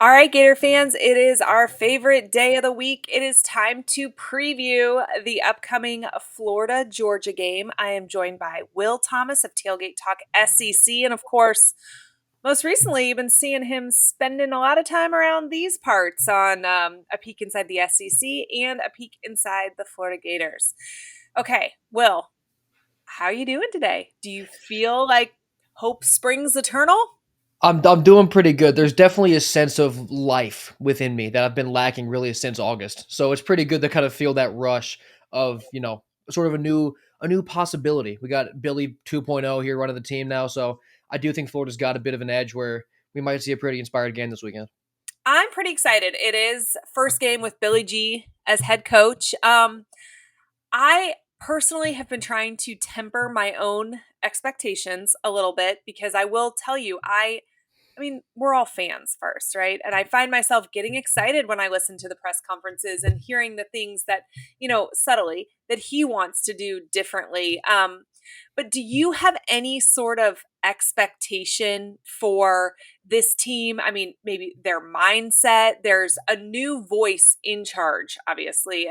All right, Gator fans, it is our favorite day of the week. It is time to preview the upcoming Florida Georgia game. I am joined by Will Thomas of Tailgate Talk SEC. And of course, most recently, you've been seeing him spending a lot of time around these parts on a peek inside the SEC and a peek inside the Florida Gators. Okay, Will, how are you doing today? Do you feel like hope springs eternal? I'm doing pretty good. There's definitely a sense of life within me that I've been lacking really since August. So it's pretty good to kind of feel that rush of, sort of a new possibility. We got Billy 2.0 here running the team now, so I do think Florida's got a bit of an edge where we might see a pretty inspired game this weekend. I'm pretty excited. It is first game with Billy G as head coach. I personally have been trying to temper my own expectations a little bit because I will tell you, I mean, we're all fans first, right? And I find myself getting excited when I listen to the press conferences and hearing the things that, subtly that he wants to do differently. But do you have any sort of expectation for this team? I mean, maybe their mindset. There's a new voice in charge, obviously.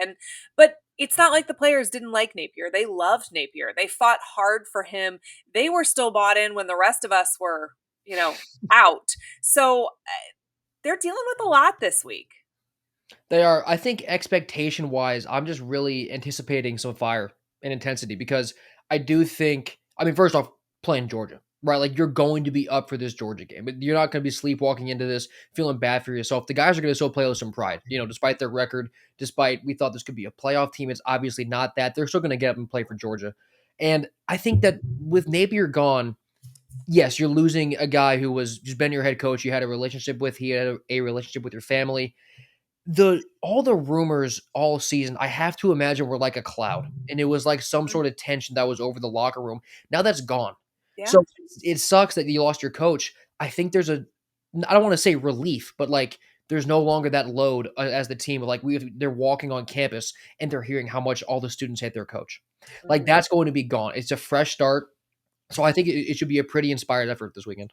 But it's not like the players didn't like Napier. They loved Napier. They fought hard for him. They were still bought in when the rest of us were, you know, out. So they're dealing with a lot this week. They are, I think, expectation wise, I'm just really anticipating some fire and intensity because I do think, I mean, first off, playing Georgia, right? Like you're going to be up for this Georgia game, but you're not going to be sleepwalking into this feeling bad for yourself. The guys are going to still play with some pride, despite their record, despite we thought this could be a playoff team. It's obviously not that. They're still going to get up and play for Georgia. And I think that with Napier gone, yes, you're losing a guy who was just been your head coach. You had a relationship with, he had a relationship with your family. The rumors all season, I have to imagine were like a cloud, and it was like some Mhm. sort of tension that was over the locker room. Now that's gone. Yeah. So it sucks that you lost your coach. I think there's I don't want to say relief, but like there's no longer that load as the team. Like they're walking on campus and they're hearing how much all the students hate their coach. Like Mhm. that's going to be gone. It's a fresh start. So I think it should be a pretty inspired effort this weekend.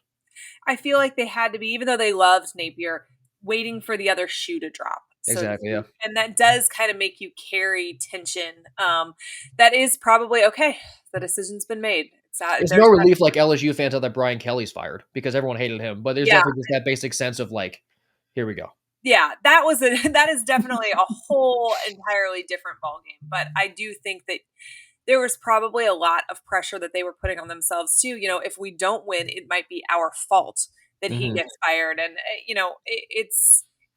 I feel like they had to be, even though they loved Napier, waiting for the other shoe to drop, so to Exactly. Yeah. speak. And that does kind of make you carry tension. That is probably okay. The decision's been made. It's not, It's no there's not, relief like LSU fans out that Brian Kelly's fired because everyone hated him, but there's yeah, definitely just that basic sense of like, here we go. yeah, that was a that is definitely a whole entirely different ballgame. But I do think that there was probably a lot of pressure that they were putting on themselves too. If we don't win, it might be our fault that he Mhm. gets fired, and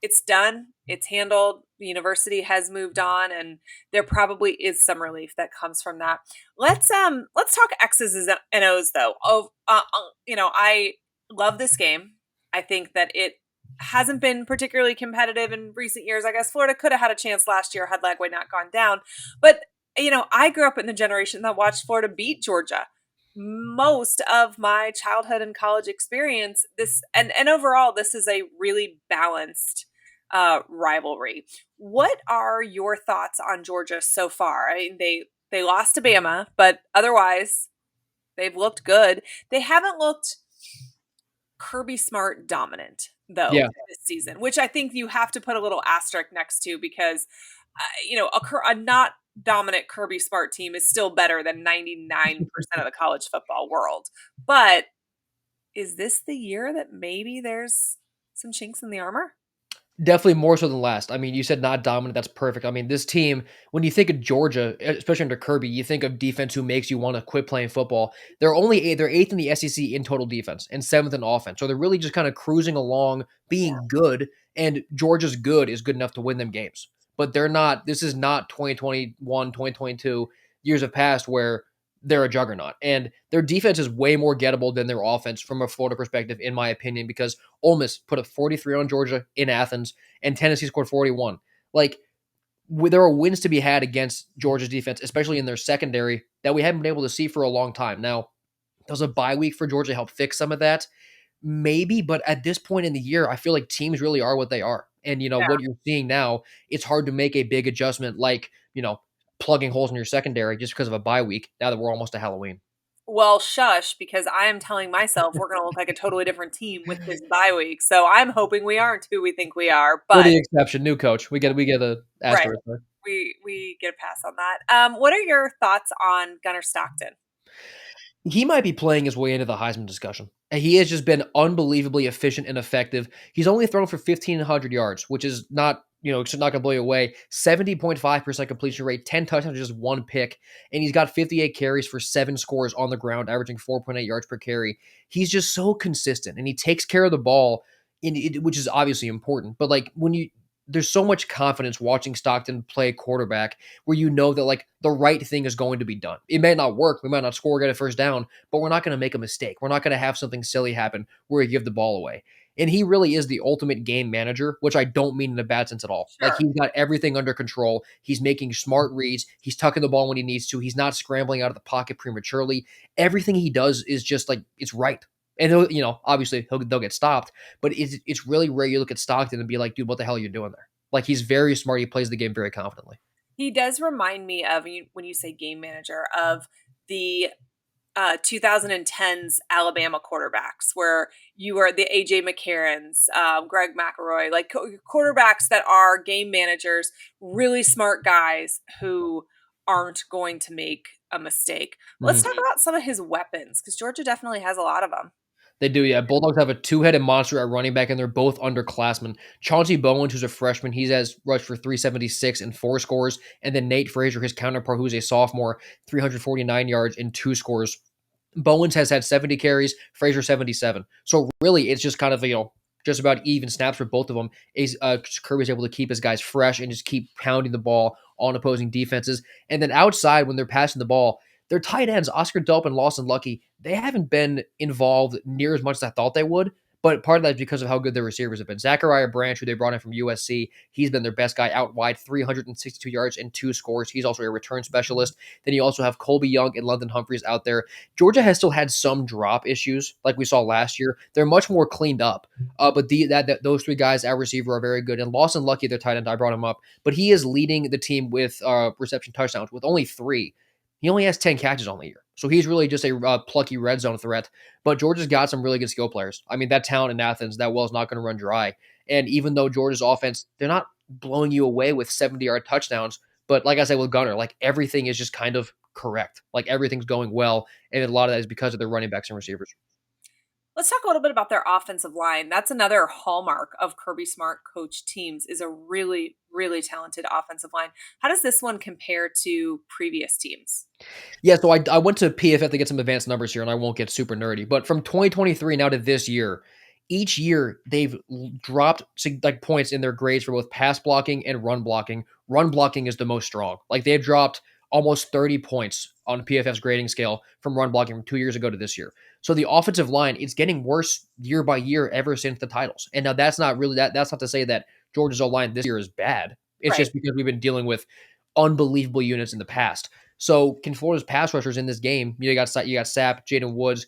it's done, it's handled. The university has moved on, and there probably is some relief that comes from that. Let's talk X's and O's though. I love this game. I think that it hasn't been particularly competitive in recent years. I guess Florida could have had a chance last year had Lagway not gone down, but I grew up in the generation that watched Florida beat Georgia. Most of my childhood and college experience, and overall, this is a really balanced rivalry. What are your thoughts on Georgia so far? I mean, they lost to Bama, but otherwise, they've looked good. They haven't looked Kirby Smart dominant though Yeah. this season, which I think you have to put a little asterisk next to because a not dominant Kirby Smart team is still better than 99% of the college football world. But is this the year that maybe there's some chinks in the armor? Definitely more so than last. I mean, you said not dominant. That's perfect. I mean, this team, when you think of Georgia, especially under Kirby, you think of defense who makes you want to quit playing football. They're eighth in the SEC in total defense and seventh in offense. So they're really just kind of cruising along, being good. And Georgia's good is good enough to win them games. But they're not. This is not 2021, 2022 years of past where they're a juggernaut. And their defense is way more gettable than their offense from a Florida perspective, in my opinion, because Ole Miss put a 43 on Georgia in Athens, and Tennessee scored 41. Like, there are wins to be had against Georgia's defense, especially in their secondary, that we haven't been able to see for a long time. Now, does a bye week for Georgia help fix some of that? Maybe, but at this point in the year, I feel like teams really are what they are. And, what you're seeing now, it's hard to make a big adjustment like, plugging holes in your secondary just because of a bye week now that we're almost to Halloween. Well, shush, because I am telling myself we're going to look like a totally different team with this bye week. So I'm hoping we aren't who we think we are. We're But the exception. New coach. We get a right, asterisk there. we get a pass on that. What are your thoughts on Gunnar Stockton? He might be playing his way into the Heisman discussion. And he has just been unbelievably efficient and effective. He's only thrown for 1,500 yards, which is not, it's not going to blow you away. 70.5% completion rate, 10 touchdowns, just one pick. And he's got 58 carries for 7 scores on the ground, averaging 4.8 yards per carry. He's just so consistent and he takes care of the ball, which is obviously important. But like there's so much confidence watching Stockton play quarterback where you know that like the right thing is going to be done. It may not work, we might not score, get a first down, but we're not going to make a mistake. We're not going to have something silly happen where we give the ball away. And he really is the ultimate game manager, which I don't mean in a bad sense at all. Like Sure. he's got everything under control. He's making smart reads. He's tucking the ball when he needs to. He's not scrambling out of the pocket prematurely. Everything he does is just like it's right. And obviously they'll get stopped, but it's really rare you look at Stockton and be like, dude, what the hell are you doing there? Like he's very smart. He plays the game very confidently. He does remind me of when you say game manager of the 2010s Alabama quarterbacks, where you are the AJ McCarrons, Greg McElroy, like quarterbacks that are game managers, really smart guys who aren't going to make a mistake. Let's Mhm. talk about some of his weapons because Georgia definitely has a lot of them. They do, yeah. Bulldogs have a two-headed monster at running back, and they're both underclassmen. Chauncey Bowens, who's a freshman, he has rushed for 376 and 4 scores. And then Nate Frazier, his counterpart, who's a sophomore, 349 yards and 2 scores. Bowens has had 70 carries, Frazier 77. So really, it's just kind of just about even snaps for both of them. Kirby's able to keep his guys fresh and just keep pounding the ball on opposing defenses. And then outside, when they're passing the ball, their tight ends, Oscar Delp and Lawson Lucky, they haven't been involved near as much as I thought they would. But part of that is because of how good their receivers have been. Zachariah Branch, who they brought in from USC, he's been their best guy out wide, 362 yards and 2 scores. He's also a return specialist. Then you also have Colby Young and London Humphreys out there. Georgia has still had some drop issues, like we saw last year. They're much more cleaned up. But those three guys at receiver are very good. And Lawson Lucky, their tight end, I brought him up, but he is leading the team with reception touchdowns with only 3. He only has 10 catches on the year. So he's really just a plucky red zone threat. But Georgia's got some really good skill players. I mean, that talent in Athens, that well is not going to run dry. And even though Georgia's offense, they're not blowing you away with 70-yard touchdowns. But like I said with Gunner, like everything is just kind of correct. Like everything's going well. And a lot of that is because of their running backs and receivers. Let's talk a little bit about their offensive line. That's another hallmark of Kirby Smart coach teams is a really, really talented offensive line. How does this one compare to previous teams? Yeah, so I went to PFF to get some advanced numbers here, and I won't get super nerdy. But from 2023 now to this year, each year they've dropped like points in their grades for both pass blocking and run blocking. Run blocking is the most strong. Like they've dropped almost 30 points on PFF's grading scale from run blocking from 2 years ago to this year. So the offensive line, it's getting worse year by year ever since the titles. And now that's not really that's not to say that Georgia's O line this year is bad. It's Right. just because we've been dealing with unbelievable units in the past. So can Florida's pass rushers in this game? You got Sapp, Jaden Woods.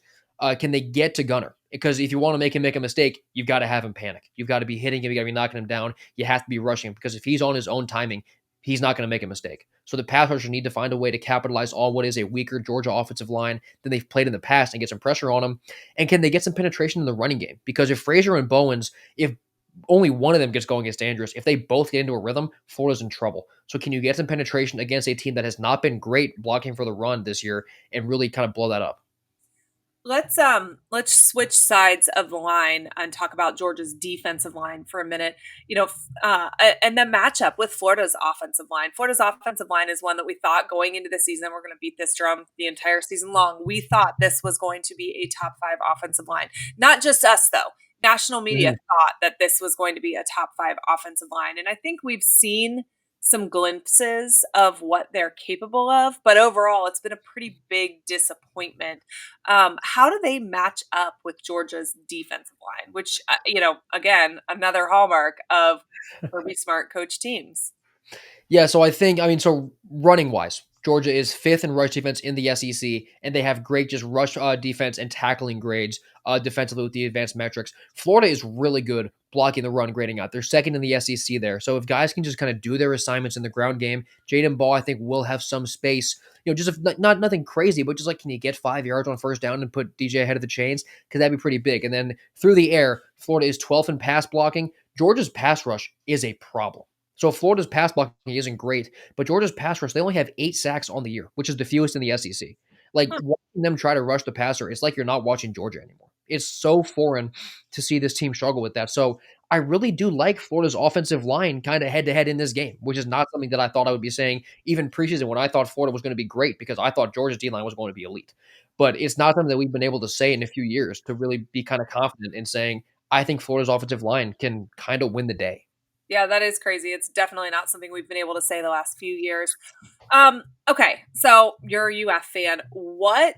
Can they get to Gunner? Because if you want to make him make a mistake, you've got to have him panic. You've got to be hitting him. You got to be knocking him down. You have to be rushing him because if he's on his own timing, he's not going to make a mistake. So the pass rushers need to find a way to capitalize on what is a weaker Georgia offensive line than they've played in the past and get some pressure on them. And can they get some penetration in the running game? Because if Frazier and Bowens, if only one of them gets going, it's dangerous. If they both get into a rhythm, Florida's in trouble. So can you get some penetration against a team that has not been great blocking for the run this year and really kind of blow that up? Let's switch sides of the line and talk about Georgia's defensive line for a minute. And then matchup with Florida's offensive line. Florida's offensive line is one that we thought going into the season, we're going to beat this drum the entire season long. We thought this was going to be a top 5 offensive line. Not just us though. National media Mhm. thought that this was going to be a top 5 offensive line. And I think we've seen some glimpses of what they're capable of, but overall, it's been a pretty big disappointment. How do they match up with Georgia's defensive line, which, again, another hallmark of Kirby Smart coach teams? Yeah, so so running wise, Georgia is fifth in rush defense in the SEC, and they have great just rush defense and tackling grades defensively with the advanced metrics. Florida is really good blocking the run, grading out. They're second in the SEC there. So if guys can just kind of do their assignments in the ground game, Jaden Ball, I think, will have some space. Just if, not nothing crazy, but just like, can you get 5 yards on first down and put DJ ahead of the chains? Because that'd be pretty big. And then through the air, Florida is 12th in pass blocking. Georgia's pass rush is a problem. So Florida's pass blocking isn't great, but Georgia's pass rush, they only have 8 sacks on the year, which is the fewest in the SEC. Like, Hmm. watching them try to rush the passer, it's like you're not watching Georgia anymore. It's so foreign to see this team struggle with that. So I really do like Florida's offensive line kind of head to head in this game, which is not something that I thought I would be saying even preseason when I thought Florida was going to be great because I thought Georgia's D line was going to be elite. But it's not something that we've been able to say in a few years to really be kind of confident in saying, I think Florida's offensive line can kind of win the day. Yeah, that is crazy. It's definitely not something we've been able to say the last few years. Okay, so you're a UF fan. What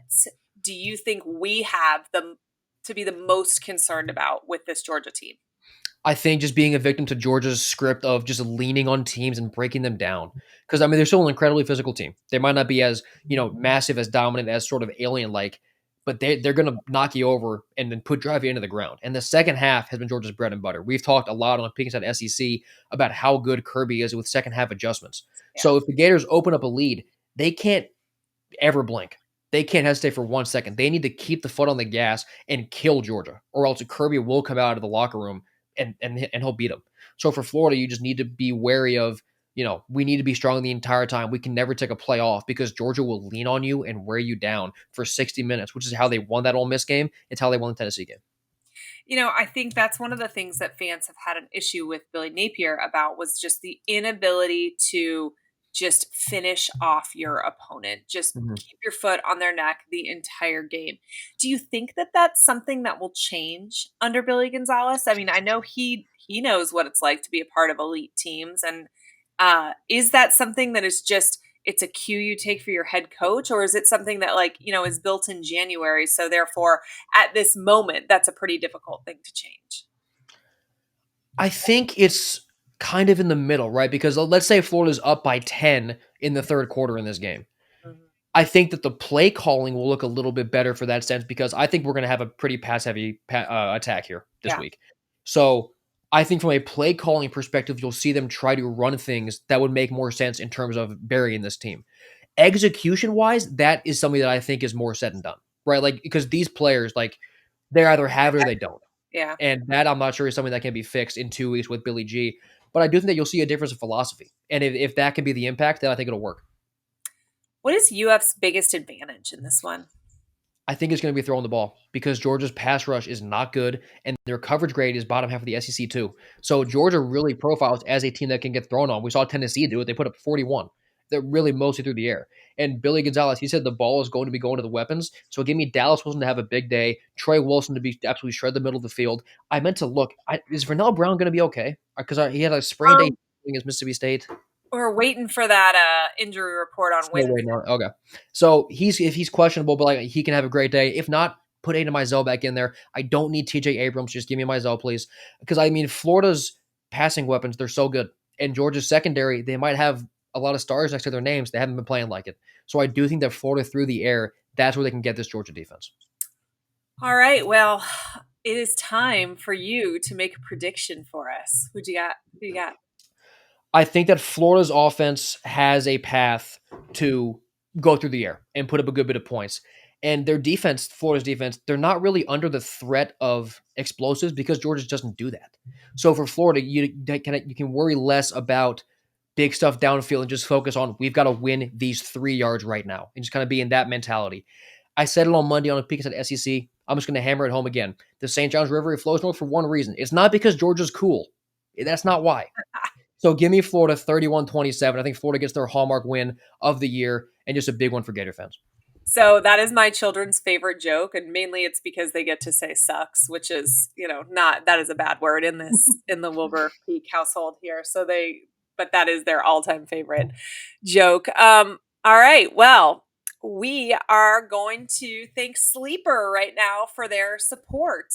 do you think we have to be the most concerned about with this Georgia team? I think just being a victim to Georgia's script of just leaning on teams and breaking them down. Because I mean, they're still an incredibly physical team. They might not be as massive, as dominant, as sort of alien like, but they're going to knock you over and then drive you into the ground. And the second half has been Georgia's bread and butter. We've talked a lot on Picking Side SEC about how good Kirby is with second half adjustments. Yeah. So if the Gators open up a lead, they can't ever blink. They can't hesitate for 1 second. They need to keep the foot on the gas and kill Georgia, or else Kirby will come out of the locker room and he'll beat them. So for Florida, you just need to be wary of, we need to be strong the entire time. We can never take a play off because Georgia will lean on you and wear you down for 60 minutes, which is how they won that Ole Miss game. It's how they won the Tennessee game. I think that's one of the things that fans have had an issue with Billy Napier about was just the inability to just finish off your opponent. Just Mhm. keep your foot on their neck the entire game. Do you think that that's something that will change under Billy Gonzalez? I mean, I know he knows what it's like to be a part of elite teams, and is that something that is just it's a cue you take for your head coach, or is it something that is built in January, so therefore at this moment that's a pretty difficult thing to change? I think it's kind of in the middle, right? Because let's say Florida's up by 10 in the third quarter in this game. Mhm. I think that the play calling will look a little bit better for that sense because I think we're going to have a pretty pass heavy attack here this Yeah. week. So I think from a play calling perspective, you'll see them try to run things that would make more sense in terms of burying this team. Execution wise, that is something that I think is more said and done, right? Like, because these players, like, they either have it or they don't. Yeah. And that I'm not sure is something that can be fixed in 2 weeks with Billy G. But I do think that you'll see a difference in philosophy. And if that can be the impact, then I think it'll work. What is UF's biggest advantage in this one? I think it's going to be throwing the ball because Georgia's pass rush is not good, and their coverage grade is bottom half of the SEC too. So Georgia really profiles as a team that can get thrown on. We saw Tennessee do it; they put up 41. They're really mostly through the air. And Billy Gonzalez, he said the ball is going to be going to the weapons. So give me Dallas Wilson to have a big day, Trey Wilson to be absolutely shred the middle of the field. I meant to look. Is Vernell Brown going to be okay? Because he had a sprained Um, ankle against Mississippi State. we're waiting for that injury report on Still Wednesday. waiting on. Okay, so if he's questionable, but like he can have a great day. If not, put Aiden Mizell back in there. I don't need TJ Abrams. Just give me Mizell, please. Because I mean, Florida's passing weapons, they're so good, and Georgia's secondary, they might have a lot of stars next to their names. They haven't been playing like it. So I do think that Florida through the air, that's where they can get this Georgia defense. All right. Well, it is time for you to make a prediction for us. Who do you got? Who you got? I think that Florida's offense has a path to go through the air and put up a good bit of points. And their defense, Florida's defense, they're not really under the threat of explosives because Georgia doesn't do that. So for Florida, you can worry less about big stuff downfield and just focus on we've got to win these 3 yards right now and just kind of be in that mentality. I said it on Monday on a Peak at SEC. I'm just going to hammer it home again. The St. John's River, it flows north for one reason. It's not because Georgia's cool. That's not why. So give me Florida 31-27. I think Florida gets their hallmark win of the year and just a big one for Gator fans. So that is my children's favorite joke, and mainly it's because they get to say sucks, which is, not that is a bad word in the Wilbur Peak household here. But that is their all-time favorite joke. All right, well, we are going to thank Sleeper right now for their support.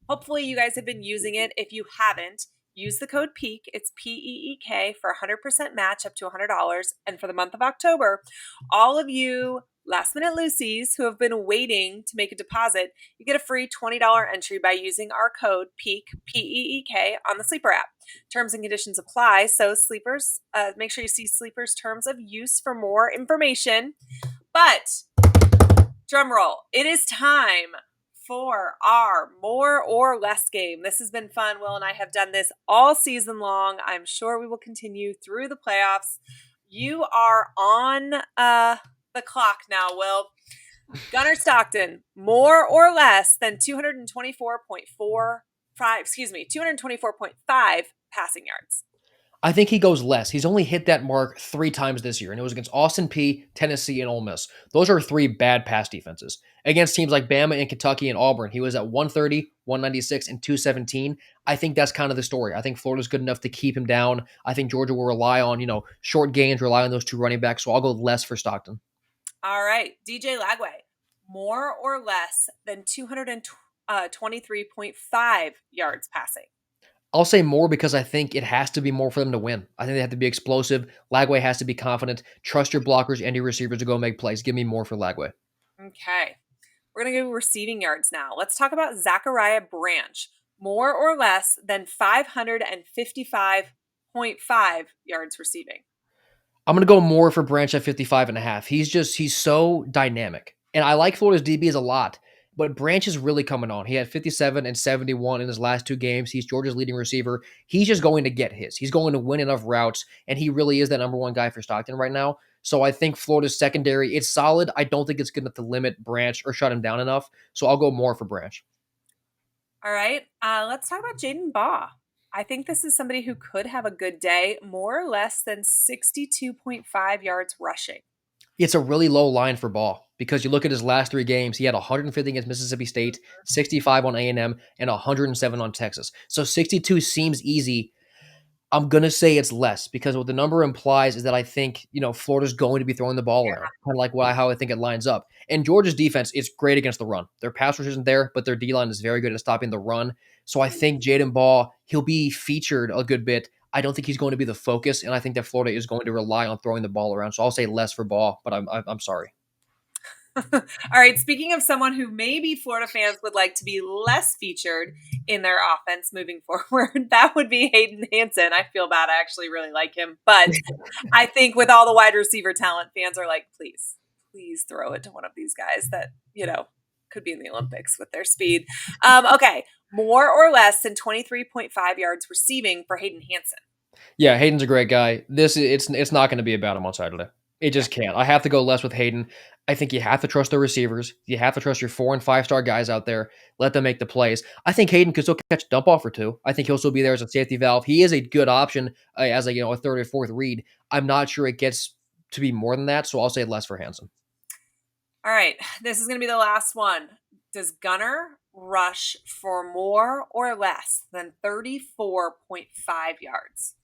Hopefully you guys have been using it. If you haven't, Use the code PEAK, it's PEEK, for a 100% match up to $100. And for the month of October, all of you last minute Lucy's who have been waiting to make a deposit, you get a free $20 entry by using our code PEAK, PEEK, on the Sleeper app. Terms and conditions apply. So, Sleepers, make sure you see Sleeper's terms of use for more information. But, drum roll, it is time for our more or less game. This has been fun. Will and I have done this all season long. I'm sure we will continue through the playoffs. You are on the clock now, Will. Gunnar Stockton, more or less than 224.5 passing yards. I think he goes less. He's only hit that mark 3 times this year, and it was against Austin Peay, Tennessee, and Ole Miss. Those are 3 bad pass defenses. Against teams like Bama and Kentucky and Auburn, he was at 130, 196, and 217. I think that's kind of the story. I think Florida's good enough to keep him down. I think Georgia will rely on, short gains, rely on those 2 running backs, so I'll go less for Stockton. All right, DJ Lagway, more or less than 223.5 yards passing. I'll say more because I think it has to be more for them to win. I think they have to be explosive. Lagway has to be confident. Trust your blockers and your receivers to go make plays. Give me more for Lagway. Okay. We're going to go receiving yards now. Let's talk about Zachariah Branch. More or less than 555.5 yards receiving. I'm going to go more for Branch at 55.5. He's so dynamic. And I like Florida's DBs a lot. But Branch is really coming on. He had 57 and 71 in his last 2 games. He's Georgia's leading receiver. He's just going to get his. He's going to win enough routes, and he really is that number 1 guy for Stockton right now. So I think Florida's secondary, it's solid. I don't think it's good enough to limit Branch or shut him down enough. So I'll go more for Branch. All right. Let's talk about Jaden Baugh. I think this is somebody who could have a good day, more or less than 62.5 yards rushing. It's a really low line for Ball because you look at his last 3 games, he had 150 against Mississippi State, 65 on A&M, and 107 on Texas. So 62 seems easy. I'm going to say it's less because what the number implies is that I think, Florida's going to be throwing the ball around, kind of like how I think it lines up. And Georgia's defense is great against the run. Their pass rush isn't there, but their D-line is very good at stopping the run. So I think Jaden Ball, he'll be featured a good bit. I don't think he's going to be the focus, and I think that Florida is going to rely on throwing the ball around. So I'll say less for Ball, but I'm sorry. All right. Speaking of someone who maybe Florida fans would like to be less featured in their offense moving forward, that would be Hayden Hansen. I feel bad. I actually really like him. But I think with all the wide receiver talent, fans are like, please throw it to one of these guys that, could be in the Olympics with their speed. Okay. More or less than 23.5 yards receiving for Hayden Hansen. Yeah, Hayden's a great guy. It's not going to be about him on Saturday. It just can't. I have to go less with Hayden. I think you have to trust the receivers. You have to trust your 4- and 5-star guys out there. Let them make the plays. I think Hayden could still catch a dump off or 2. I think he'll still be there as a safety valve. He is a good option as a 3rd or 4th read. I'm not sure it gets to be more than that, so I'll say less for Hansen. All right, this is going to be the last one. Does Gunnar rush for more or less than 34.5 yards?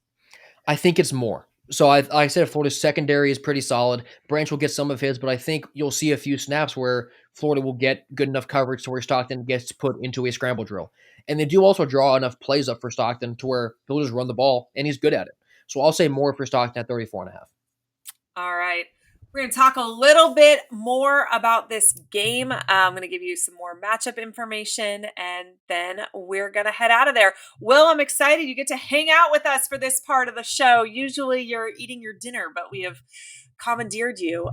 I think it's more. So I said Florida's secondary is pretty solid. Branch will get some of his, but I think you'll see a few snaps where Florida will get good enough coverage to where Stockton gets put into a scramble drill. And they do also draw enough plays up for Stockton to where he'll just run the ball, and he's good at it. So I'll say more for Stockton at 34.5. All right. We're going to talk a little bit more about this game. I'm going to give you some more matchup information, and then we're going to head out of there. Will, I'm excited. You get to hang out with us for this part of the show. Usually you're eating your dinner, but we have commandeered you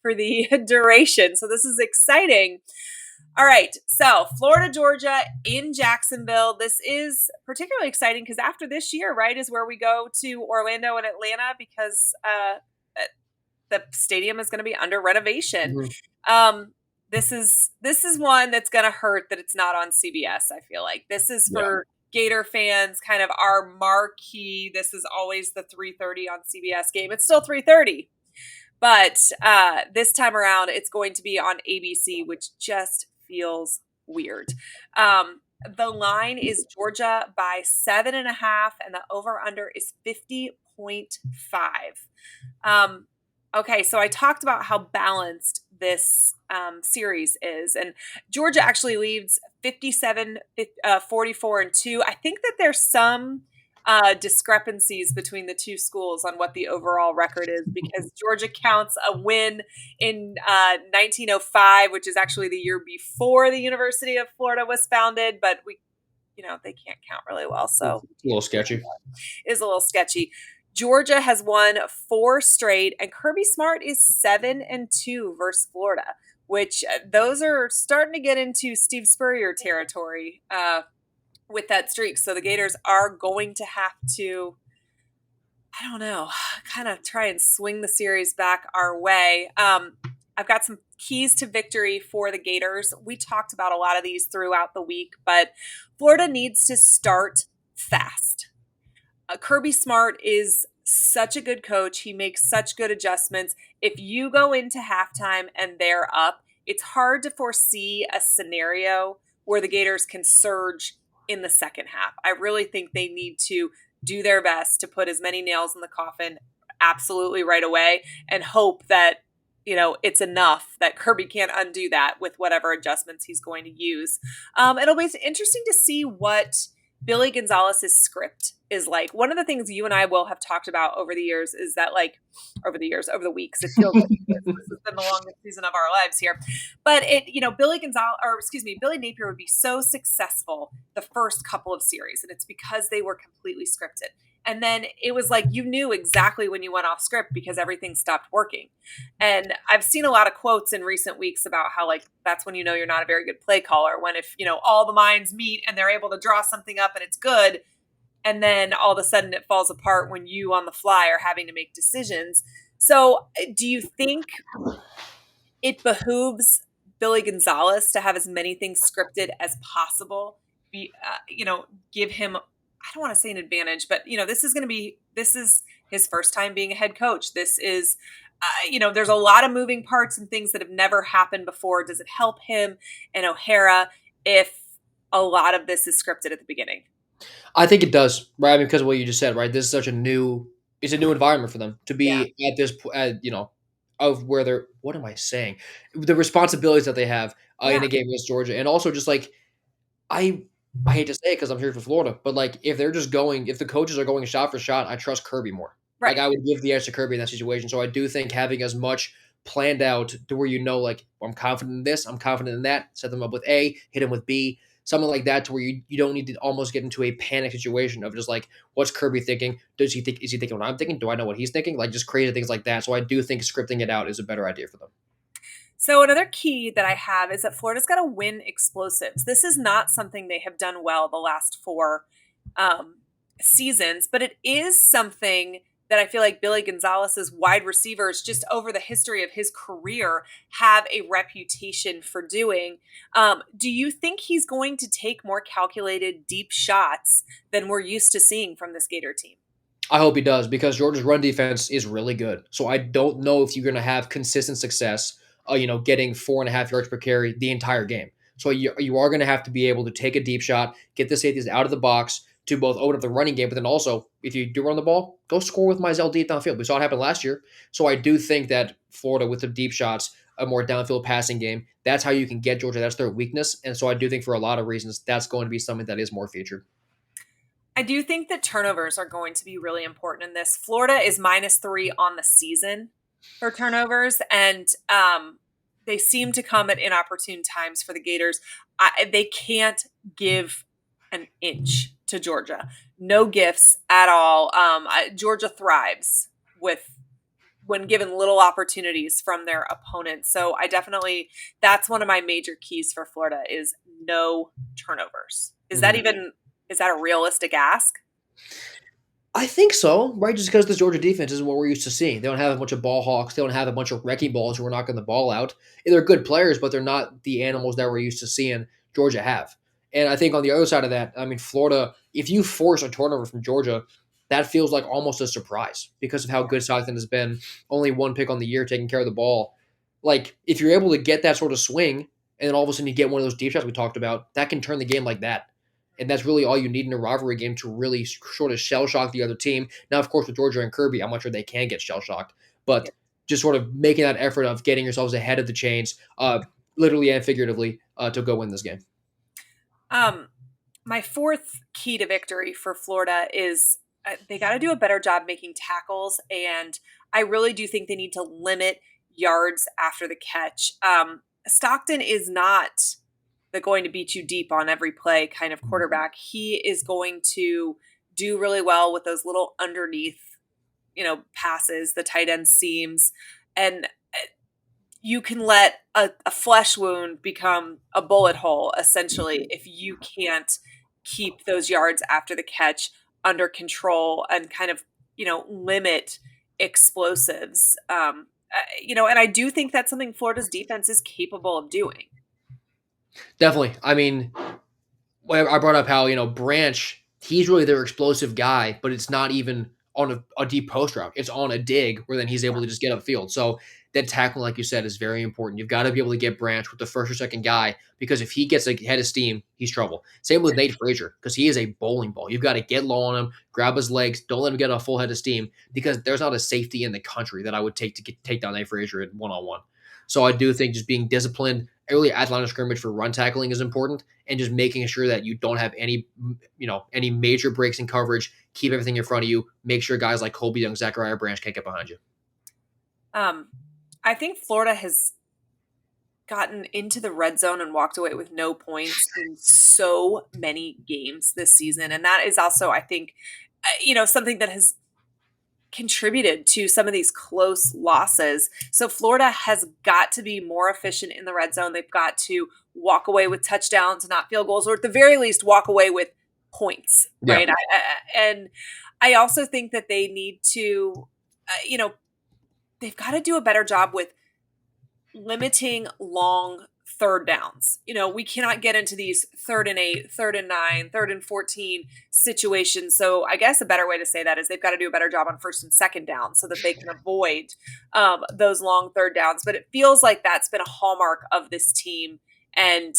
for the duration. So this is exciting. All right. So Florida, Georgia in Jacksonville. This is particularly exciting because after this year, right, is where we go to Orlando and Atlanta because the stadium is going to be under renovation. Mm-hmm. This is one that's going to hurt that it's not on CBS. I feel like this is for Gator fans, kind of our marquee. This is always the 3:30 on CBS game. It's still 3:30, but this time around, it's going to be on ABC, which just feels weird. The line is Georgia by 7.5, and the over/under is 50.5. Okay, so I talked about how balanced this series is, and Georgia actually leads 57, 44, and 2. I think that there's some discrepancies between the two schools on what the overall record is because Georgia counts a win in 1905, which is actually the year before the University of Florida was founded, but they can't count really well, so It's a little sketchy. it is a little sketchy. Georgia has won 4 straight, and Kirby Smart is 7-2 versus Florida, which those are starting to get into Steve Spurrier territory with that streak. So the Gators are going to have to, I don't know, kind of try and swing the series back our way. I've got some keys to victory for the Gators. We talked about a lot of these throughout the week, but Florida needs to start fast. Kirby Smart is such a good coach. He makes such good adjustments. If you go into halftime and they're up, it's hard to foresee a scenario where the Gators can surge in the second half. I really think they need to do their best to put as many nails in the coffin absolutely right away and hope that it's enough that Kirby can't undo that with whatever adjustments he's going to use. It'll be interesting to see what Billy Gonzalez's script is like. One of the things you and I will have talked about over the years is that, like, over the weeks, it feels like this has been the longest season of our lives here. But Billy Napier would be so successful the first couple of series, and it's because they were completely scripted. And then it was like you knew exactly when you went off script because everything stopped working. And I've seen a lot of quotes in recent weeks about how, like, that's when you know you're not a very good play caller, when if all the minds meet and they're able to draw something up and it's good, and then all of a sudden it falls apart when you on the fly are having to make decisions. So do you think it behooves Billy Gonzalez to have as many things scripted as possible? Give him, I don't want to say an advantage, but this is his first time being a head coach. This is, there's a lot of moving parts and things that have never happened before. Does it help him and O'Hara if a lot of this is scripted at the beginning? I think it does, right? I mean, because of what you just said, right? This is it's a new environment for them to Yeah. be at this, of where they're. What am I saying? The responsibilities that they have in Yeah. a game against Georgia, and also just like I, I hate to say it because I'm here for Florida, but like if the coaches are going shot for shot, I trust Kirby more. Like Right. I would give the edge to Kirby in that situation. So I do think having as much planned out to where like I'm confident in this, I'm confident in that. Set them up with A, hit them with B, something like that, to where you don't need to almost get into a panic situation of just like what's Kirby thinking? Is he thinking what I'm thinking? Do I know what he's thinking? Like just crazy things like that. So I do think scripting it out is a better idea for them. So another key that I have is that Florida's got to win explosives. This is not something they have done well the last 4 seasons, but it is something that I feel like Billy Gonzalez's wide receivers, just over the history of his career, have a reputation for doing. Do you think he's going to take more calculated, deep shots than we're used to seeing from this Gator team? I hope he does because Georgia's run defense is really good. So I don't know if you're going to have consistent success, getting 4.5 yards per carry the entire game. So you are going to have to be able to take a deep shot, get the safeties out of the box to both open up the running game, but then also, if you do run the ball, go score with Mizell deep downfield. We saw it happen last year. So I do think that Florida, with the deep shots, a more downfield passing game, that's how you can get Georgia. That's their weakness. And so I do think for a lot of reasons, that's going to be something that is more featured. I do think that turnovers are going to be really important in this. Florida is -3 on the season for turnovers, and they seem to come at inopportune times for the Gators. They can't give an inch to Georgia. No gifts at all. Georgia thrives when given little opportunities from their opponents. So that's one of my major keys for Florida is no turnovers. Is that a realistic ask? I think so, right? Just because this Georgia defense isn't what we're used to seeing. They don't have a bunch of ball hawks. They don't have a bunch of wrecking balls who are knocking the ball out. And they're good players, but they're not the animals that we're used to seeing Georgia have. And I think on the other side of that, I mean, Florida, if you force a turnover from Georgia, that feels like almost a surprise because of how good Stockton has been. Only one pick on the year taking care of the ball. Like, if you're able to get that sort of swing, and then all of a sudden you get one of those deep shots we talked about, that can turn the game like that. And that's really all you need in a rivalry game to really sort of shell shock the other team. Now, of course, with Georgia and Kirby, I'm not sure they can get shell shocked, but just sort of making that effort of getting yourselves ahead of the chains, literally and figuratively, to go win this game. Um, My fourth key to victory for Florida is they got to do a better job making tackles. And I really do think they need to limit yards after the catch. Stockton is not the going to beat you deep on every play kind of quarterback. He is going to do really well with those little underneath, passes, the tight end seams. And you can let a flesh wound become a bullet hole essentially if you can't keep those yards after the catch under control and kind of limit explosives. And I do think that's something Florida's defense is capable of doing. Definitely. I mean, well, I brought up how Branch, he's really their explosive guy, but it's not even on a deep post route. It's on a dig where then he's able to just get upfield. So that tackling, like you said, is very important. You've got to be able to get Branch with the first or second guy because if he gets a head of steam, he's trouble. Same with Nate Frazier because he is a bowling ball. You've got to get low on him, grab his legs, don't let him get a full head of steam because there's not a safety in the country that I would take to take down Nate Frazier at one on one. So I do think just being disciplined early at line of scrimmage for run tackling is important and just making sure that you don't have any major breaks in coverage. Keep everything in front of you. Make sure guys like Colby Young, Zachariah Branch can't get behind you. I think Florida has gotten into the red zone and walked away with no points in so many games this season, and that is also, I think, something that has contributed to some of these close losses. So Florida has got to be more efficient in the red zone. They've got to walk away with touchdowns, not field goals, or at the very least walk away with points, Yeah. right? And I also think that they need to, they've got to do a better job with limiting long third downs. We cannot get into these 3rd and 8, 3rd and 9, 3rd and 14 situations. So I guess a better way to say that is they've got to do a better job on 1st and 2nd down so that they can avoid those long third downs. But it feels like that's been a hallmark of this team. And,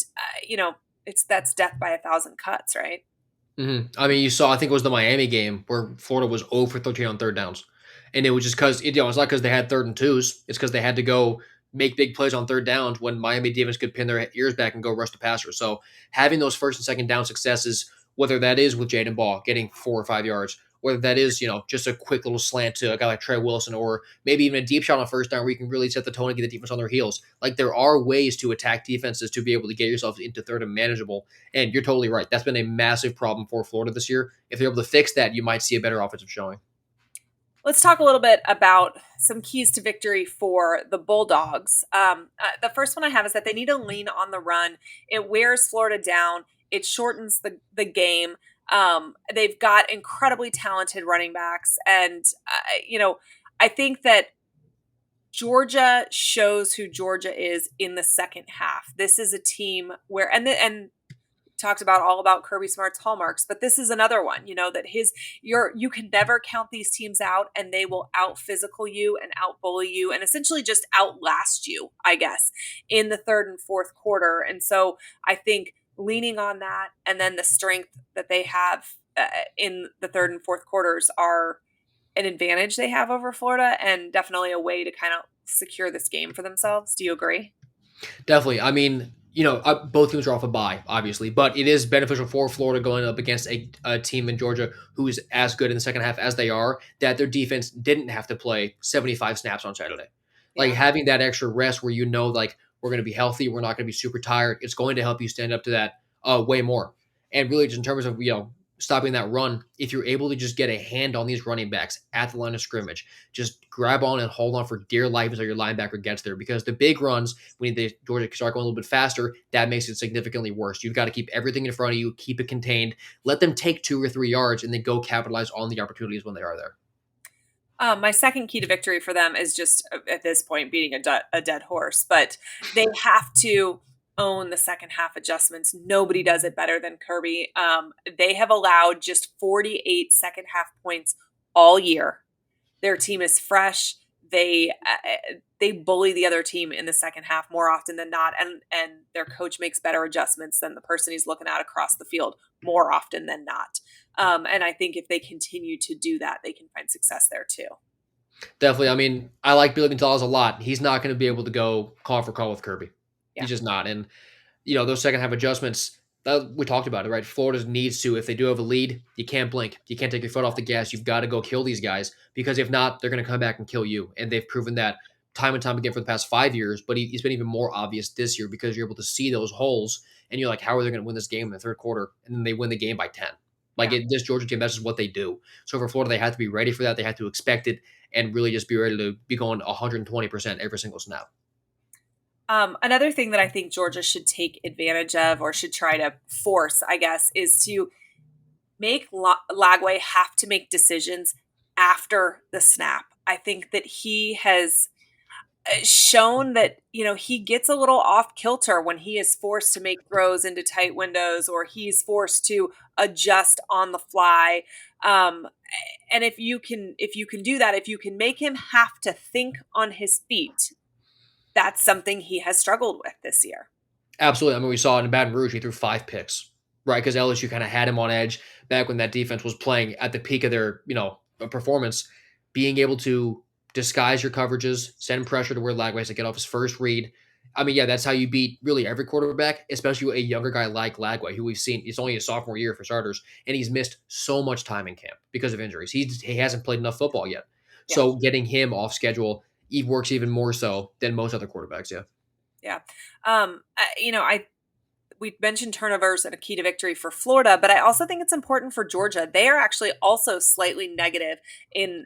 that's death by 1,000 cuts, right? I mean, you saw, I think it was the Miami game where Florida was 0 for 13 on third downs. And it was just because, it's not because they had 3rd and 2s. It's because they had to go make big plays on third downs when Miami defense could pin their ears back and go rush the passer. So having those 1st and 2nd down successes, whether that is with Jaden Ball getting 4 or 5 yards, whether that is, just a quick little slant to a guy like Trey Wilson, or maybe even a deep shot on 1st down where you can really set the tone and get the defense on their heels. Like there are ways to attack defenses to be able to get yourself into third and manageable. And you're totally right. That's been a massive problem for Florida this year. If they're able to fix that, you might see a better offensive showing. Let's talk a little bit about some keys to victory for the Bulldogs. The first one I have is that they need to lean on the run. It wears Florida down. It shortens the game. They've got incredibly talented running backs, and I think that Georgia shows who Georgia is in the second half. This is a team where, and talked about all about Kirby Smart's hallmarks, but this is another one, that you can never count these teams out, and they will out physical you and out bully you and essentially just outlast you, I guess, in the 3rd and 4th quarter. And so I think leaning on that and then the strength that they have in the 3rd and 4th quarters are an advantage they have over Florida, and definitely a way to kind of secure this game for themselves. Do you agree? Definitely. I mean, both teams are off a bye, obviously, but it is beneficial for Florida going up against a team in Georgia who is as good in the second half as they are, that their defense didn't have to play 75 snaps on Saturday. Like Yeah. having that extra rest where like we're going to be healthy, we're not going to be super tired. It's going to help you stand up to that way more. And really, just in terms of stopping that run, if you're able to just get a hand on these running backs at the line of scrimmage, just grab on and hold on for dear life until your linebacker gets there. Because the big runs, when the Georgia start going a little bit faster, that makes it significantly worse. You've got to keep everything in front of you, keep it contained, let them take 2 or 3 yards, and then go capitalize on the opportunities when they are there. My second key to victory for them is just at this point beating a dead horse, but they have to own the second half adjustments. Nobody does it better than Kirby. They have allowed just 48 second half points all year. Their team is fresh. They bully the other team in the second half more often than not, and their coach makes better adjustments than the person he's looking at across the field more often than not. And I think if they continue to do that, they can find success there too. Definitely. I mean, I like Billy Gonzalez a lot. He's not going to be able to go call for call with Kirby. Yeah. He's just not. And those second half adjustments, we talked about it, right? Florida needs to, if they do have a lead, you can't blink. You can't take your foot off the gas. You've got to go kill these guys because if not, they're going to come back and kill you. And they've proven that time and time again for the past 5 years. But it's been even more obvious this year because you're able to see those holes and you're like, how are they going to win this game in the third quarter? And then they win the game by 10. Like Yeah. this Georgia team, that's just what they do. So for Florida, they have to be ready for that. They have to expect it and really just be ready to be going 120% every single snap. Another thing that I think Georgia should take advantage of or should try to force, I guess, is to make Lagway have to make decisions after the snap. I think that he has shown that, he gets a little off kilter when he is forced to make throws into tight windows or he's forced to adjust on the fly. And if you can do that, if you can make him have to think on his feet, that's something he has struggled with this year. Absolutely. I mean, we saw it in Baton Rouge. He threw 5 picks, right? Because LSU kind of had him on edge back when that defense was playing at the peak of their, performance. Being able to disguise your coverages, send pressure to where Lagway has to get off his first read. I mean, yeah, that's how you beat really every quarterback, especially a younger guy like Lagway, who we've seen. It's only a sophomore year for starters, and he's missed so much time in camp because of injuries. He hasn't played enough football yet. Yeah. So getting him off schedule works even more so than most other quarterbacks. Yeah. Yeah. I we mentioned turnovers and a key to victory for Florida, but I also think it's important for Georgia. They are actually also slightly negative in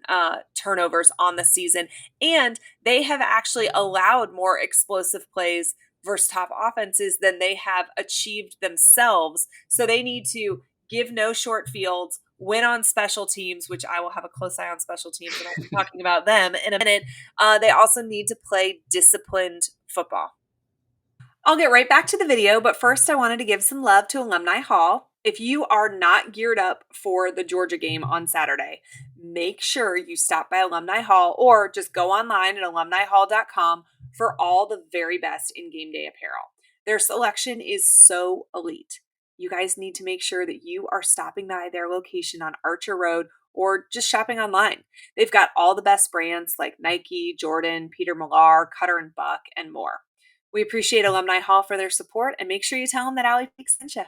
turnovers on the season, and they have actually allowed more explosive plays versus top offenses than they have achieved themselves. So they need to give no short fields, win on special teams, which I will have a close eye on special teams, and I'll be talking about them in a minute. They also need to play disciplined football. I'll get right back to the video, but first I wanted to give some love to Alumni Hall. If you are not geared up for the Georgia game on Saturday, make sure you stop by Alumni Hall or just go online at alumnihall.com for all the very best in game day apparel. Their selection is so elite. You guys need to make sure that you are stopping by their location on Archer Road or just shopping online. They've got all the best brands like Nike, Jordan, Peter Millar, Cutter and Buck, and more. We appreciate Alumni Hall for their support, and make sure you tell them that Allie Peak sent you.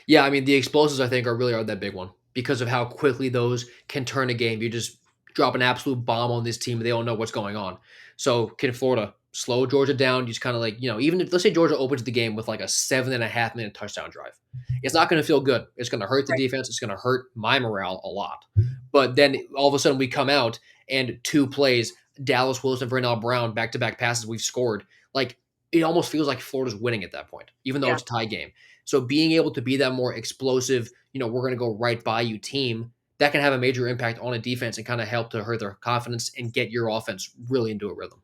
Yeah, I mean the explosives I think are that big one because of how quickly those can turn a game. You just drop an absolute bomb on this team, they don't know what's going on. So can Florida slow Georgia down? Just kind of like even if let's say Georgia opens the game with like a 7.5 minute touchdown drive, it's not going to feel good. It's going to hurt the Right. defense. It's going to hurt my morale a lot. But then all of a sudden we come out and 2 plays, Dallas Wilson, Vernell Brown, back to back passes, we've scored. Like it almost feels like Florida's winning at that point, even though Yeah. it's a tie game. So being able to be that more explosive, we're going to go right by you team, that can have a major impact on a defense and kind of help to hurt their confidence and get your offense really into a rhythm.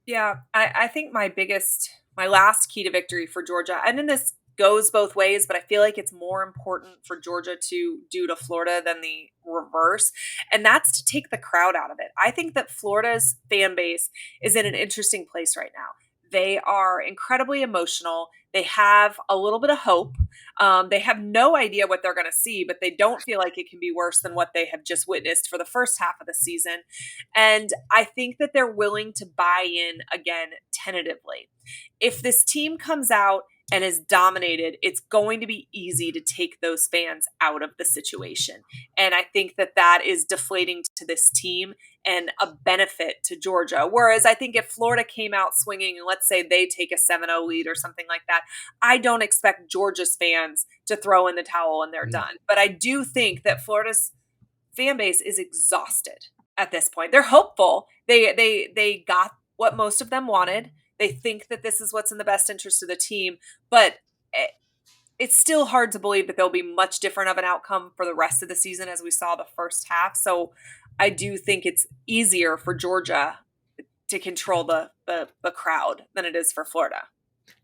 Yeah. I think my last key to victory for Georgia, and then this goes both ways, but I feel like it's more important for Georgia to do to Florida than the reverse. And that's to take the crowd out of it. I think that Florida's fan base is in an interesting place right now. They are incredibly emotional. They have a little bit of hope. They have no idea what they're going to see, but they don't feel like it can be worse than what they have just witnessed for the first half of the season. And I think that they're willing to buy in again tentatively. If this team comes out and is dominated, it's going to be easy to take those fans out of the situation. And I think that that is deflating to this team and a benefit to Georgia. Whereas I think if Florida came out swinging and let's say they take a 7-0 lead or something like that, I don't expect Georgia's fans to throw in the towel and they're Mhm. done. But I do think that Florida's fan base is exhausted at this point. They're hopeful. They got what most of them wanted. They think that this is what's in the best interest of the team, but it's still hard to believe that there'll be much different of an outcome for the rest of the season as we saw the first half. So I do think it's easier for Georgia to control the crowd than it is for Florida.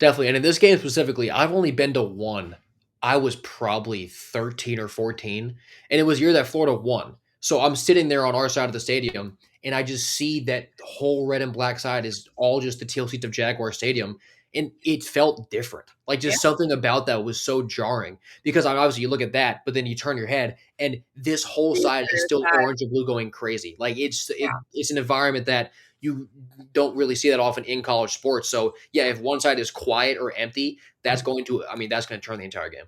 Definitely. And in this game specifically, I've only been to one. I was probably 13 or 14, and it was the year that Florida won. So I'm sitting there on our side of the stadium, and I just see that whole red and black side is all just the teal seats of Jaguar Stadium. and it felt different. Like Yeah. just something about that was so jarring because obviously you look at that, but then you turn your head and this whole The side is entire still side. orange and blue going crazy. Like Yeah. it's an environment that you don't really see that often in college sports. So yeah, Yeah. if one side is quiet or empty, that's going to turn the entire game.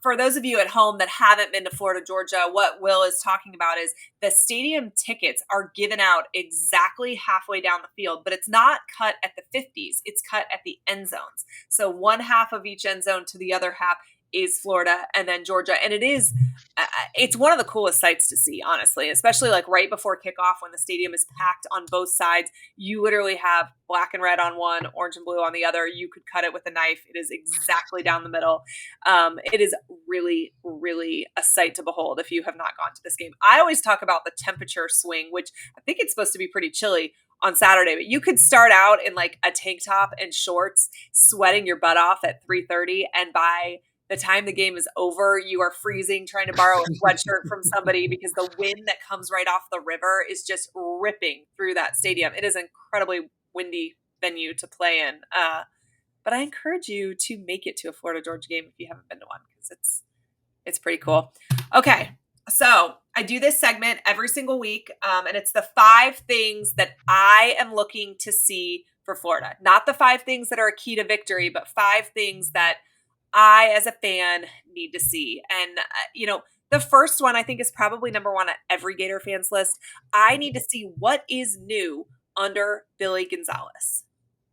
For those of you at home that haven't been to Florida, Georgia, what Will is talking about is the stadium tickets are given out exactly halfway down the field, but it's not cut at the 50s. It's cut at the end zones. So one half of each end zone to the other half is Florida and then Georgia. And it's one of the coolest sights to see, honestly, especially like right before kickoff when the stadium is packed on both sides. You literally have black and red on one, orange and blue on the other. You could cut it with a knife. It is exactly down the middle. It is really, really a sight to behold if you have not gone to this game. I always talk about the temperature swing, which I think it's supposed to be pretty chilly on Saturday, but you could start out in like a tank top and shorts, sweating your butt off at 3:30, and by the time the game is over, you are freezing trying to borrow a sweatshirt from somebody because the wind that comes right off the river is just ripping through that stadium. It is an incredibly windy venue to play in. But I encourage you to make it to a Florida Georgia game if you haven't been to one because it's pretty cool. Okay, so I do this segment every single week, and it's the 5 things that I am looking to see for Florida. Not the 5 things that are a key to victory, but 5 things that I, as a fan, need to see. And the first one I think is probably number one on every Gator fans list. I need to see what is new under Billy Gonzalez.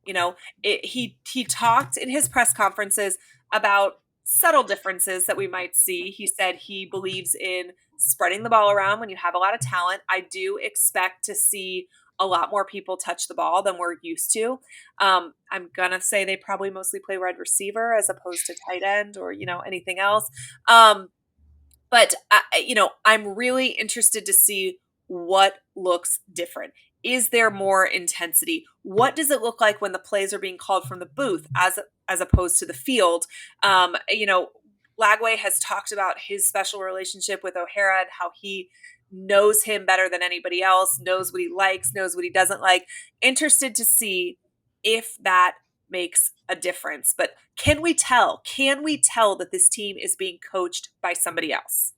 You know, he talked in his press conferences about subtle differences that we might see. He said he believes in spreading the ball around when you have a lot of talent. I do expect to see a lot more people touch the ball than we're used to. I'm gonna say they probably mostly play wide receiver as opposed to tight end or anything else. But I'm really interested to see what looks different. Is there more intensity? What does it look like when the plays are being called from the booth as opposed to the field? Lagway has talked about his special relationship with O'Hara and how he knows him better than anybody else, knows what he likes, knows what he doesn't like. Interested to see if that makes a difference. But can we tell? Can we tell that this team is being coached by somebody else?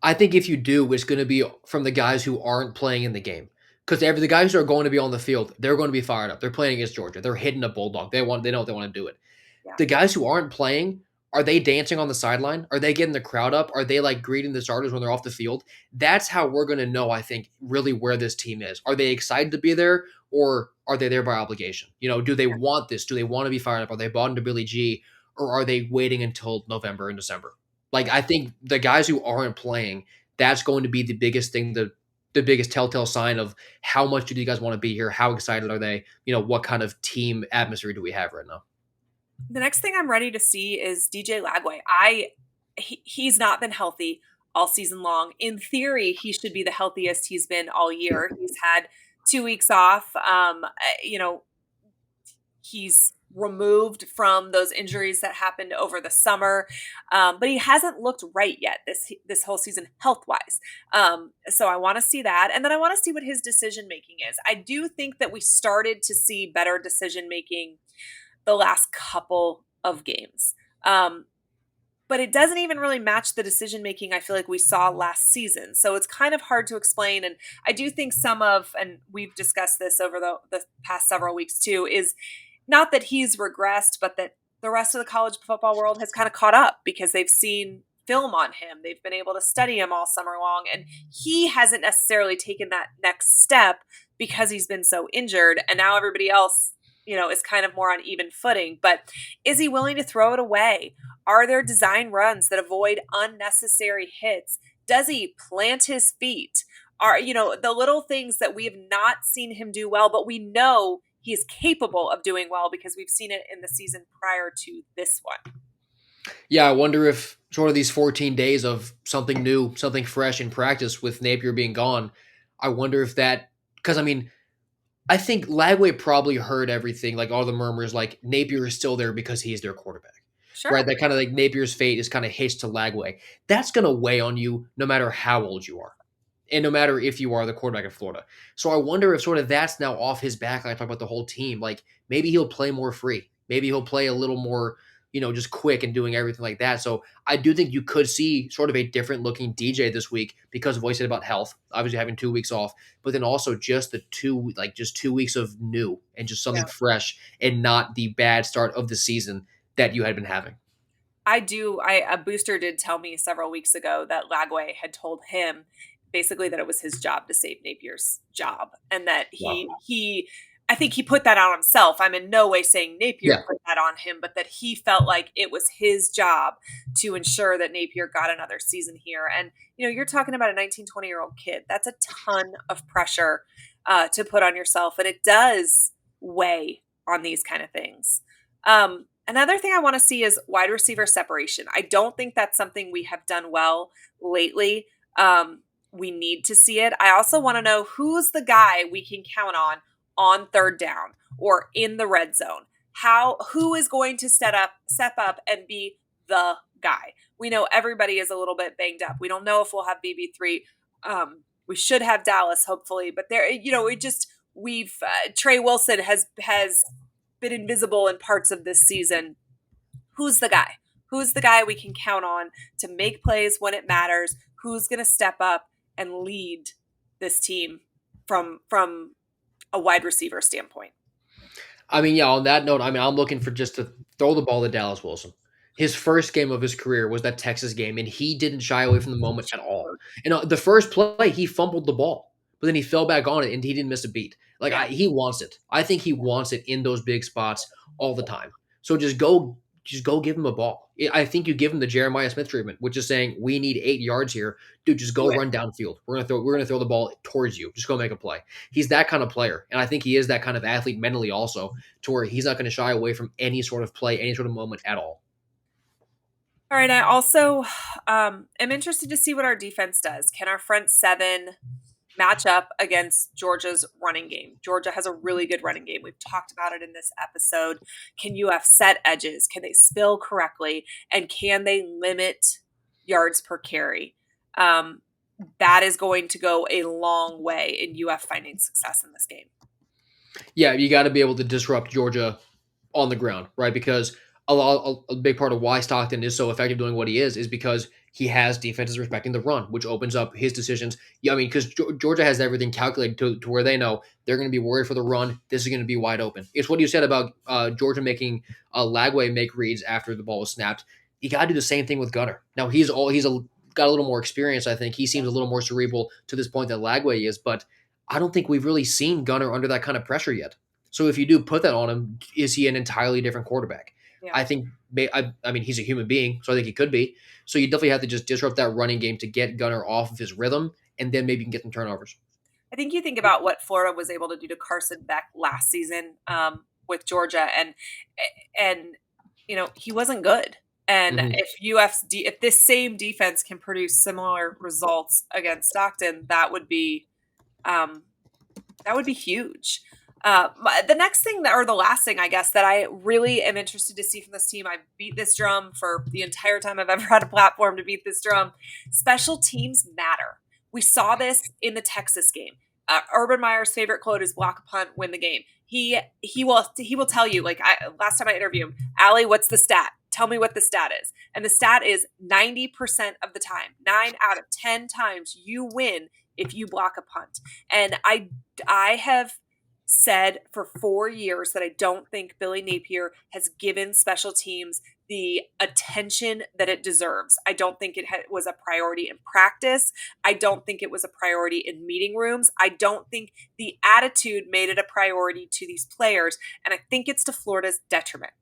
I think if you do, it's going to be from the guys who aren't playing in the game. Because the guys who are going to be on the field, they're going to be fired up. They're playing against Georgia. They're hitting a bulldog. They know they want to do it. Yeah. The guys who aren't playing, are they dancing on the sideline? Are they getting the crowd up? Are they like greeting the starters when they're off the field? That's how we're going to know, I think, really where this team is. Are they excited to be there or are they there by obligation? Do they want this? Do they want to be fired up? Are they bought into Billy G or are they waiting until November and December? Like, I think the guys who aren't playing, that's going to be the biggest thing, the biggest telltale sign of how much do you guys want to be here? How excited are they? What kind of team atmosphere do we have right now? The next thing I'm ready to see is DJ Lagway. He's not been healthy all season long. In theory, he should be the healthiest he's been all year. He's had 2 weeks off. He's removed from those injuries that happened over the summer, but he hasn't looked right yet this whole season health wise. So I want to see that, and then I want to see what his decision making is. I do think that we started to see better decision making the last couple of games. But it doesn't even really match the decision making I feel like we saw last season. So it's kind of hard to explain. And I do think and we've discussed this over the past several weeks too, is not that he's regressed, but that the rest of the college football world has kind of caught up because they've seen film on him. They've been able to study him all summer long. And he hasn't necessarily taken that next step because he's been so injured. And now everybody else is kind of more on even footing. But is he willing to throw it away? Are there design runs that avoid unnecessary hits? Does he plant his feet? Are, the little things that we have not seen him do well, but we know he is capable of doing well because we've seen it in the season prior to this one. Yeah, I wonder if sort of these 14 days of something new, something fresh in practice with Napier being gone, I wonder if that, because I think Lagway probably heard everything, like all the murmurs, like Napier is still there because he's their quarterback, right? Sure. That kind of like Napier's fate is kind of hitched to Lagway. That's going to weigh on you no matter how old you are. and no matter if you are the quarterback of Florida. So I wonder if sort of that's now off his back. Like I talk about the whole team. Like maybe he'll play more free. Maybe he'll play a little more, just quick and doing everything like that. So I do think you could see sort of a different looking DJ this week because of what he said about health, obviously having 2 weeks off, but then also just just 2 weeks of new and just something Yeah. fresh and not the bad start of the season that you had been having. A booster did tell me several weeks ago that Lagway had told him basically that it was his job to save Napier's job, and that Wow. he I think he put that on himself. I'm in no way saying Napier Yeah. put that on him, but that he felt like it was his job to ensure that Napier got another season here. And you're talking about a 19, 20-year-old kid. That's a ton of pressure to put on yourself, and it does weigh on these kind of things. Another thing I want to see is wide receiver separation. I don't think that's something we have done well lately. We need to see it. I also want to know who's the guy we can count on third down or in the red zone. Who is going to step up and be the guy? We know everybody is a little bit banged up. We don't know if we'll have BB3. We should have Dallas, hopefully, but we've Trey Wilson has been invisible in parts of this season. Who's the guy? Who's the guy we can count on to make plays when it matters? Who's going to step up and lead this team from a wide receiver standpoint? I mean, yeah, on that note, I mean, I'm looking for just to throw the ball to Dallas Wilson. His first game of his career was that Texas game, and he didn't shy away from the moment at all. And the first play, he fumbled the ball, but then he fell back on it, and he didn't miss a beat. Like Yeah. he wants it. I think he wants it in those big spots all the time. So just go give him a ball. I think you give him the Jeremiah Smith treatment, which is saying we need 8 yards here, dude. Just Do go it. run downfield. We're gonna throw the ball towards you. Just go make a play. He's that kind of player, and I think he is that kind of athlete mentally also, to where he's not going to shy away from any sort of play, any sort of moment at all. All right. I also am interested to see what our defense does. Can our front seven match up against Georgia's running game? Georgia has a really good running game. We've talked about it in this episode. Can UF set edges? Can they spill correctly? And can they limit yards per carry? That is going to go a long way in UF finding success in this game. Yeah, you got to be able to disrupt Georgia on the ground, right? Because a big part of why Stockton is so effective doing what he is because he has defenses respecting the run, which opens up his decisions. Yeah, I mean, because Georgia has everything calculated to where they know they're going to be worried for the run. This is going to be wide open. It's what you said about Georgia making Lagway make reads after the ball was snapped. You got to do the same thing with Gunner. Now got a little more experience. I think he seems a little more cerebral to this point than Lagway is, but I don't think we've really seen Gunner under that kind of pressure yet. So if you do put that on him, is he an entirely different quarterback? Yeah. I think, I mean, he's a human being, so I think he could be. So you definitely have to just disrupt that running game to get Gunner off of his rhythm, and then maybe you can get some turnovers. I think you think about what Florida was able to do to Carson Beck last season with Georgia, and he wasn't good. And Mm-hmm. if this same defense can produce similar results against Stockton, that would be huge. The next thing or the last thing, I guess, that I really am interested to see from this team, I beat this drum for the entire time I've ever had a platform to beat this drum. Special teams matter. We saw this in the Texas game. Urban Meyer's favorite quote is "block a punt, win the game." He will tell you, like last time I interviewed him, Allie, what's the stat? Tell me what the stat is. And the stat is 90% of the time, 9 out of 10 times you win if you block a punt. And I have said for 4 years that I don't think Billy Napier has given special teams the attention that it deserves. I don't think it was a priority in practice. I don't think it was a priority in meeting rooms. I don't think the attitude made it a priority to these players. And I think it's to Florida's detriment.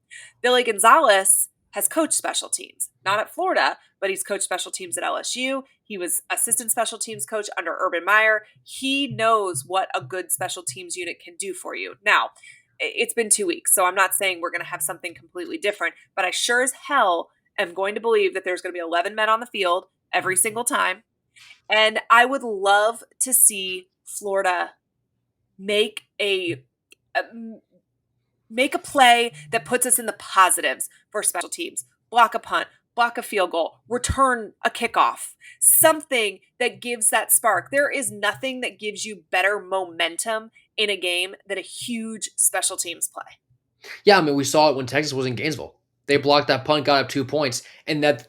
Billy Gonzalez has coached special teams, not at Florida, but he's coached special teams at LSU. He was assistant special teams coach under Urban Meyer. He knows what a good special teams unit can do for you. Now, it's been 2 weeks, so I'm not saying we're going to have something completely different, but I sure as hell am going to believe that there's going to be 11 men on the field every single time. And I would love to see Florida make a play that puts us in the positives for special teams. Block a punt, block a field goal, return a kickoff, something that gives that spark. There is nothing that gives you better momentum in a game than a huge special teams play. Yeah, I mean, we saw it when Texas was in Gainesville. They blocked that punt, got up 2 points, and that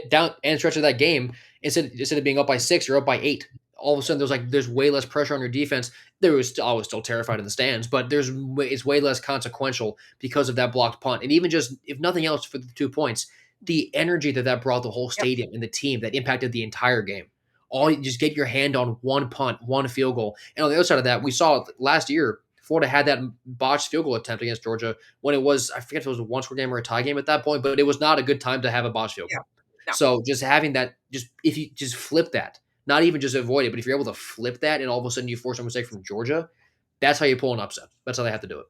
down and stretch of that game, instead of being up by 6, you're up by 8. All of a sudden, there's way less pressure on your defense. I was still terrified in the stands, but it's way less consequential because of that blocked punt. And even just if nothing else for the 2 points, the energy that brought the whole Yep. stadium and the team that impacted the entire game. All you just get your hand on one punt, one field goal, and on the other side of that, we saw last year Florida had that botched field goal attempt against Georgia when it was, I forget if it was a one-score game or a tie game at that point, but it was not a good time to have a botched field Yeah. goal. No. So just having that, if you just flip that, not even just avoid it, but if you're able to flip that and all of a sudden you force a mistake from Georgia, that's how you pull an upset. That's how they have to do it.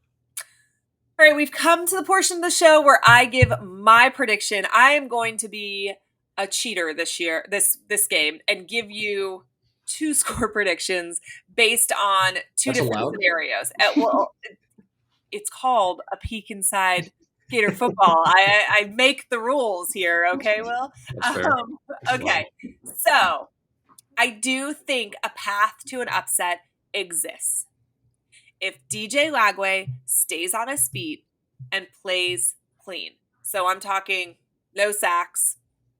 All right, we've come to the portion of the show where I give my prediction. I am going to be a cheater this game, and give you 2 score predictions based on 2 That's different allowed? scenarios. Well, it's called a peek inside Gator football. I make the rules here, okay, Will? That's fair. Okay, so I do think a path to an upset exists if DJ Lagway stays on his feet and plays clean. So I'm talking no sacks,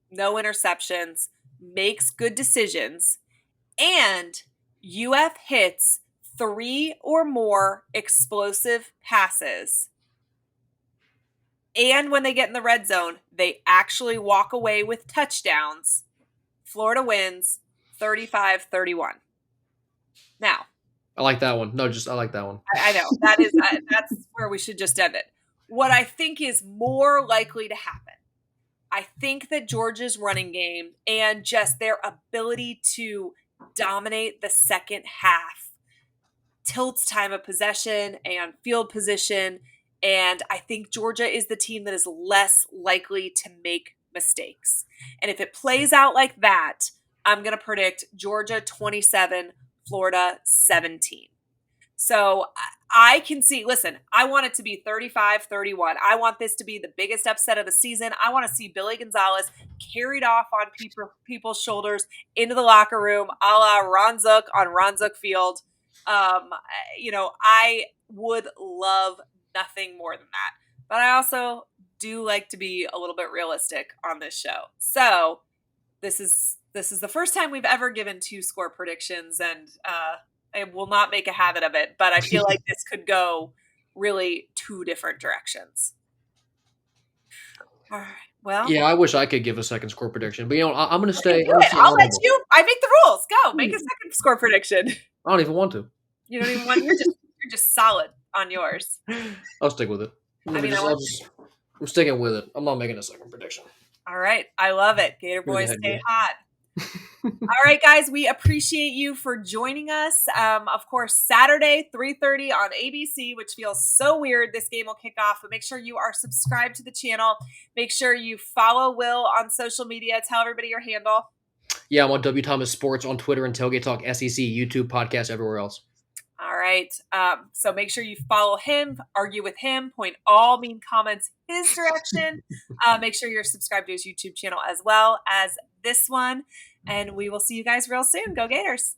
no interceptions, makes good decisions, and UF hits 3 or more explosive passes. And when they get in the red zone, they actually walk away with touchdowns. Florida wins 35-31. Now, I like that one. No, I like that one. I know that's where we should just end it. What I think is more likely to happen, I think that Georgia's running game and just their ability to dominate the second half tilts time of possession and field position. And I think Georgia is the team that is less likely to make mistakes. And if it plays out like that, I'm going to predict Georgia 27, Florida 17. So I can see, listen, I want it to be 35-31. I want this to be the biggest upset of the season. I want to see Billy Gonzalez carried off on people's shoulders into the locker room, a la Ron Zook on Ron Zook Field. I would love nothing more than that. But I also do like to be a little bit realistic on this show. So this is the first time we've ever given 2 score predictions, and I will not make a habit of it, but I feel like this could go really 2 different directions. All right. Well, Yeah, I wish I could give a second score prediction, but I'm going to stay. do it. I'll let you. I make the rules. Go make a second score prediction. I don't even want to. You don't even want. You're just solid on yours. I'll stick with it. I'm sticking with it. I'm not making a second prediction. All right. I love it. Gator boys stay hot. All right, guys, we appreciate you for joining us. Of course, Saturday, 3:30 on ABC, which feels so weird. This game will kick off, but make sure you are subscribed to the channel. Make sure you follow Will on social media. Tell everybody your handle. Yeah, I'm on W Thomas Sports on Twitter and Tailgate Talk SEC, YouTube, podcast, everywhere else. All right. So make sure you follow him, argue with him, point all mean comments his direction. Make sure you're subscribed to his YouTube channel as well as this one. And we will see you guys real soon. Go Gators.